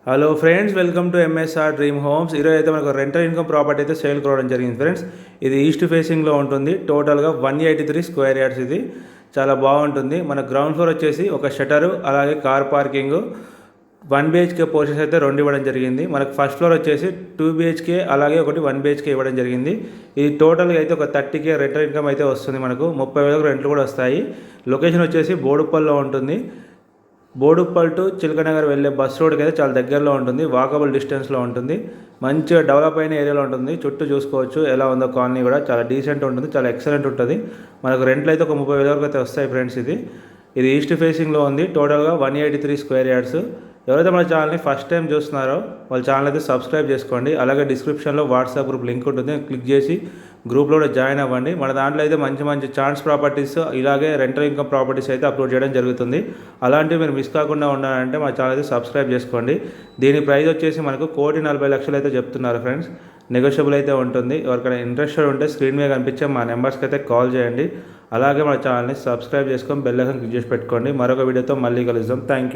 Hello friends, welcome to MSR dream homes. ఈరోజు అయితే మనకు రెంటల్ ఇన్కమ్ ప్రాపర్టీ అయితే సేల్ కావడం జరిగింది ఫ్రెండ్స్. ఇది ఈస్ట్ ఫేసింగ్లో ఉంటుంది. టోటల్గా 183 స్క్వేర్ యార్డ్స్. ఇది చాలా బాగుంటుంది. మన గ్రౌండ్ ఫ్లోర్ వచ్చేసి ఒక షటరు, అలాగే కార్ పార్కింగ్, 1 BHK పోర్షన్స్ అయితే 2 ఇవ్వడం జరిగింది. మనకు ఫస్ట్ ఫ్లోర్ వచ్చేసి 2 BHK, అలాగే ఒకటి 1 BHK ఇవ్వడం జరిగింది. ఇది టోటల్గా అయితే ఒక 30K రెంటల్ ఇన్కమ్ అయితే వస్తుంది. మనకు 30,000 రెంట్లు కూడా వస్తాయి. లొకేషన్ వచ్చేసి బోడుప్పల్లో ఉంటుంది. బోడుప్పల్ టు చిలకనగర్ వెళ్ళే బస్ రోడ్కి అయితే చాలా దగ్గరలో ఉంటుంది. వాకబుల్ డిస్టెన్స్లో ఉంటుంది. మంచిగా డెవలప్ అయిన ఏరియాలో ఉంటుంది. చుట్టూ చూసుకోవచ్చు ఎలా ఉందో కాలనీ కూడా చాలా డీసెంట్ ఉంటుంది, చాలా ఎక్సలెంట్ ఉంటుంది. మనకు రెంట్లు అయితే ఒక 30,000 వరకు అయితే వస్తాయి ఫ్రెండ్స్. ఇది ఈస్ట్ ఫేసింగ్లో ఉంది. టోటల్గా 183 స్క్వేర్ యార్డ్స్. ఎవరైతే మన ఛానల్ని ఫస్ట్ టైం చూస్తున్నారో వాళ్ళ ఛానల్ అయితే సబ్స్క్రైబ్ చేసుకోండి. అలాగే డిస్క్రిప్షన్లో వాట్సాప్ గ్రూప్ లింక్ ఉంటుంది, క్లిక్ చేసి గ్రూప్లో కూడా జాయిన్ అవ్వండి. మన దాంట్లో అయితే మంచి మంచి ఛాన్స్ ప్రాపర్టీస్, ఇలాగే రెంటల్ ఇన్కమ్ ప్రాపర్టీస్ అయితే అప్లోడ్ చేయడం జరుగుతుంది. అలాంటివి మీరు మిస్ కాకుండా ఉండాలంటే మా ఛానల్ అయితే సబ్స్క్రైబ్ చేసుకోండి. దీని ప్రైస్ వచ్చేసి మనకు 1,40,00,000 అయితే చెప్తున్నారు ఫ్రెండ్స్. నెగోషియబుల్ అయితే ఉంటుంది. ఎవరికైనా ఇంట్రెస్టెడ్ ఉంటే స్క్రీన్ మీద కనిపించే మా నెంబర్స్కి అయితే కాల్ చేయండి. అలాగే మా ఛానల్ని సబ్స్క్రైబ్ చేసుకొని బెల్ ఐకాన్ క్లిక్ చేసి పెట్టుకోండి. మరొక వీడియోతో మళ్ళీ కలుద్దాం. Thank you.